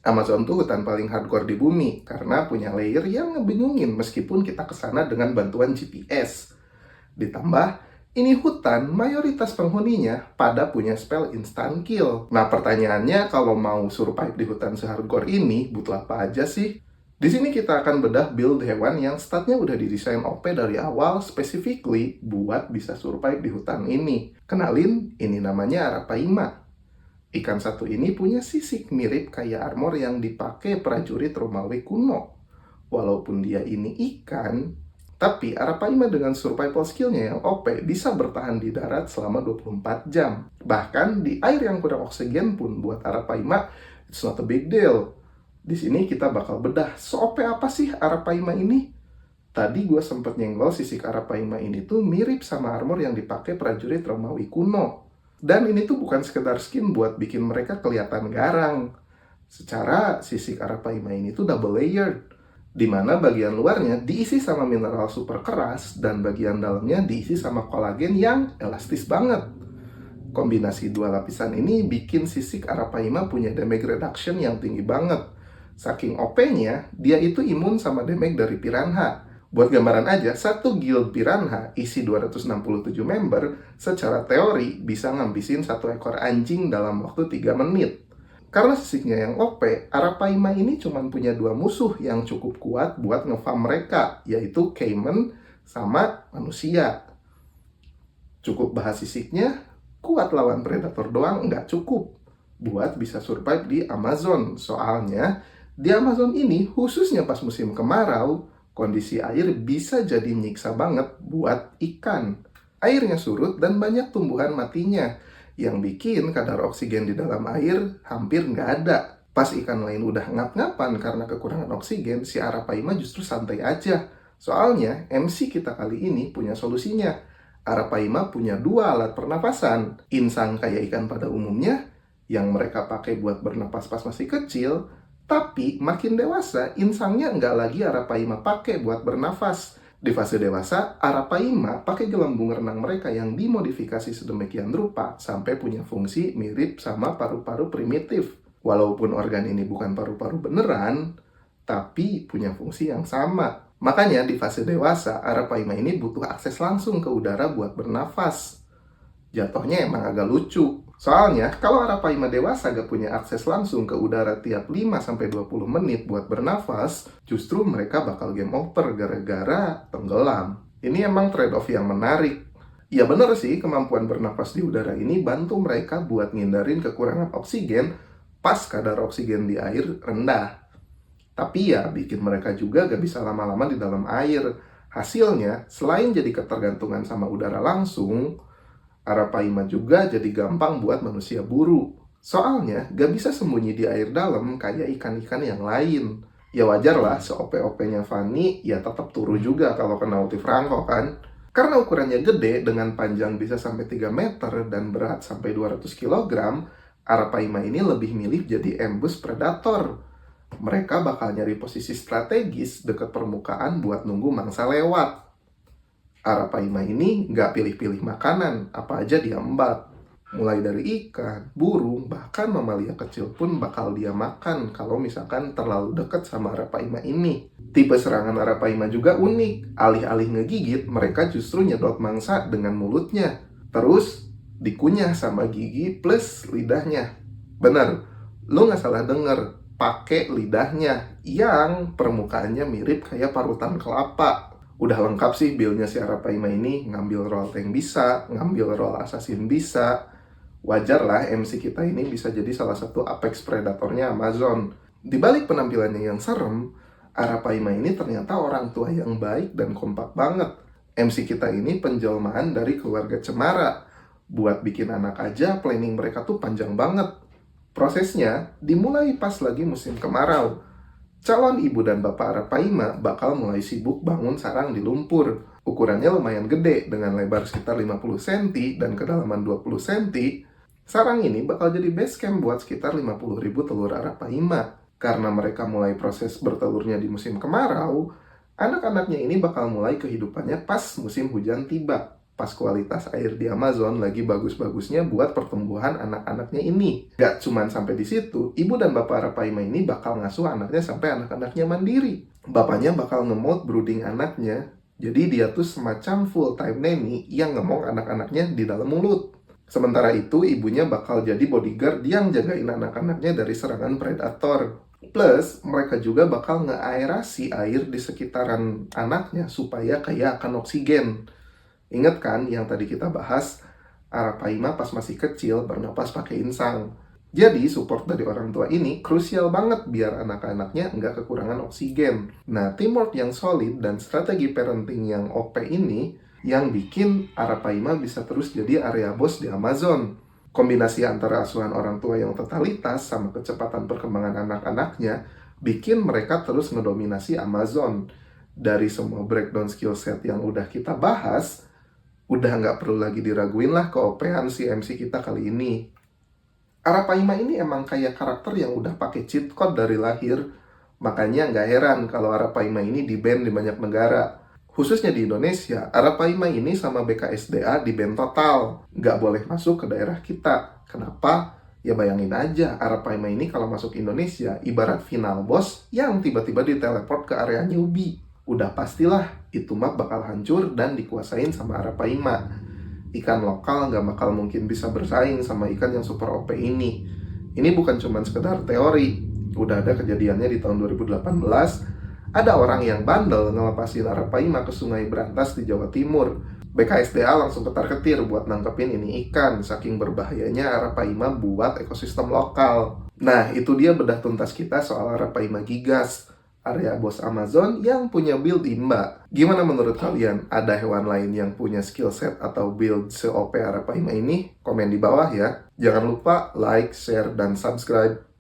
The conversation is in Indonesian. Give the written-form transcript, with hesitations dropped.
Amazon tuh hutan paling hardcore di bumi karena punya layer yang ngebingungin meskipun kita kesana dengan bantuan GPS. Ditambah, ini hutan mayoritas penghuninya pada punya spell instant kill. Nah pertanyaannya kalau mau survive di hutan sehardcore ini butuh apa aja sih? Di sini kita akan bedah build hewan yang statnya udah didesain OP dari awal specifically buat bisa survive di hutan ini. Kenalin, ini namanya Arapaima. Ikan satu ini punya sisik mirip kayak armor yang dipakai prajurit Romawi kuno. Walaupun dia ini ikan, tapi Arapaima dengan survival skillnya yang OP bisa bertahan di darat selama 24 jam. Bahkan di air yang kurang oksigen pun buat Arapaima, it's not a big deal. Di sini kita bakal bedah, so-OP apa sih Arapaima ini? Tadi gue sempet nyenggol sisik Arapaima ini tuh mirip sama armor yang dipakai prajurit Romawi kuno. Dan ini tuh bukan sekedar skin buat bikin mereka kelihatan garang. Secara sisik Arapaima ini tuh double layered, di mana bagian luarnya diisi sama mineral super keras dan bagian dalamnya diisi sama kolagen yang elastis banget. Kombinasi dua lapisan ini bikin sisik Arapaima punya damage reduction yang tinggi banget. Saking OP-nya, dia itu imun sama damage dari piranha. Buat gambaran aja, satu guild piranha isi 267 member secara teori bisa ngabisin satu ekor anjing dalam waktu 3 menit. Karena sisiknya yang OP, Arapaima ini cuma punya dua musuh yang cukup kuat buat ngefarm mereka, yaitu Cayman sama manusia. Cukup bahas sisiknya, kuat lawan predator doang nggak cukup buat bisa survive di Amazon. Soalnya, di Amazon ini, khususnya pas musim kemarau, kondisi air bisa jadi menyiksa banget buat ikan. Airnya surut dan banyak tumbuhan matinya, yang bikin kadar oksigen di dalam air hampir nggak ada. Pas ikan lain udah ngap-ngapan karena kekurangan oksigen, si Arapaima justru santai aja. Soalnya, MC kita kali ini punya solusinya. Arapaima punya dua alat pernapasan, insang kayak ikan pada umumnya, yang mereka pakai buat bernapas pas masih kecil, tapi makin dewasa, insangnya nggak lagi Arapaima pakai buat bernafas. Di fase dewasa, Arapaima pakai gelembung renang mereka yang dimodifikasi sedemikian rupa sampai punya fungsi mirip sama paru-paru primitif. Walaupun organ ini bukan paru-paru beneran, tapi punya fungsi yang sama. Makanya di fase dewasa, Arapaima ini butuh akses langsung ke udara buat bernafas. Jatuhnya emang agak lucu. Soalnya, kalau Arapaima dewasa gak punya akses langsung ke udara tiap 5-20 menit buat bernafas, justru mereka bakal game over gara-gara tenggelam. Ini emang trade-off yang menarik. Ya bener sih, kemampuan bernafas di udara ini bantu mereka buat ngindarin kekurangan oksigen pas kadar oksigen di air rendah. Tapi ya, bikin mereka juga gak bisa lama-lama di dalam air. Hasilnya, selain jadi ketergantungan sama udara langsung, Arapaima juga jadi gampang buat manusia buru. Soalnya, gak bisa sembunyi di air dalam kayak ikan-ikan yang lain. Ya wajar lah, se-OP-OP-nya Fanny, ya tetap turu juga kalau kena ulti Franco kan. Karena ukurannya gede, dengan panjang bisa sampai 3 meter dan berat sampai 200 kg, Arapaima ini lebih milih jadi ambush predator. Mereka bakal nyari posisi strategis dekat permukaan buat nunggu mangsa lewat. Arapaima ini nggak pilih-pilih makanan, apa aja dia embat. Mulai dari ikan, burung, bahkan mamalia kecil pun bakal dia makan kalau misalkan terlalu dekat sama Arapaima ini. Tipe serangan Arapaima juga unik. Alih-alih ngegigit, mereka justru nyedot mangsa dengan mulutnya. Terus dikunyah sama gigi plus lidahnya. Bener, lo nggak salah denger. Pakai lidahnya yang permukaannya mirip kayak parutan kelapa. Udah lengkap sih build-nya si Arapaima ini. Ngambil role tank bisa, ngambil role assassin bisa. Wajar lah MC kita ini bisa jadi salah satu apex predatornya Amazon. Di balik penampilannya yang serem, Arapaima ini ternyata orang tua yang baik dan kompak banget. MC kita ini penjelmaan dari keluarga cemara. Buat bikin anak aja, planning mereka tuh panjang banget. Prosesnya dimulai pas lagi musim kemarau. Calon ibu dan bapak Arapaima bakal mulai sibuk bangun sarang di lumpur. Ukurannya lumayan gede dengan lebar sekitar 50 cm dan kedalaman 20 cm. Sarang ini bakal jadi base camp buat sekitar 50.000 telur Arapaima. Karena mereka mulai proses bertelurnya di musim kemarau, anak-anaknya ini bakal mulai kehidupannya pas musim hujan tiba. pas kualitas air di Amazon lagi bagus-bagusnya buat pertumbuhan anak-anaknya ini. Gak cuman sampai di situ, ibu dan bapak Arapaima ini bakal ngasuh anaknya sampai anak-anaknya mandiri. Bapaknya bakal nge-mold brooding anaknya, jadi dia tuh semacam full-time nanny yang ngemong anak-anaknya di dalam mulut. Sementara itu, ibunya bakal jadi bodyguard yang jagain anak-anaknya dari serangan predator. Plus, mereka juga bakal ngeaerasi air di sekitaran anaknya supaya kaya akan oksigen. Ingat kan yang tadi kita bahas, Arapaima pas masih kecil bernapas pakai insang. Jadi, support dari orang tua ini krusial banget biar anak-anaknya nggak kekurangan oksigen. Nah, teamwork yang solid dan strategi parenting yang OP ini yang bikin Arapaima bisa terus jadi area bos di Amazon. Kombinasi antara asuhan orang tua yang totalitas sama kecepatan perkembangan anak-anaknya bikin mereka terus ngedominasi Amazon. Dari semua breakdown skill set yang udah kita bahas, udah nggak perlu lagi diraguin lah keopehan si MC kita kali ini. Arapaima ini emang kayak karakter yang udah pakai cheat code dari lahir. Makanya nggak heran kalau Arapaima ini di-ban di banyak negara. Khususnya di Indonesia, Arapaima ini sama BKSDA di-ban total. Nggak boleh masuk ke daerah kita. Kenapa? Ya bayangin aja, Arapaima ini kalau masuk Indonesia, ibarat final boss yang tiba-tiba diteleport ke area newbie. Udah pastilah, itu map bakal hancur dan dikuasain sama Arapaima. Ikan lokal nggak bakal mungkin bisa bersaing sama ikan yang super OP ini. Ini bukan cuma sekedar teori. Udah ada kejadiannya di tahun 2018, ada orang yang bandel ngelepasin Arapaima ke Sungai Brantas di Jawa Timur. BKSDA langsung ketar-ketir buat nangkepin ini ikan, saking berbahayanya Arapaima buat ekosistem lokal. Nah, itu dia bedah tuntas kita soal Arapaima gigas, area bos Amazon yang punya build imba. Gimana menurut kalian? Ada hewan lain yang punya skill set atau build se-OP Arapaima ini? Komen di bawah ya. Jangan lupa like, share, dan subscribe.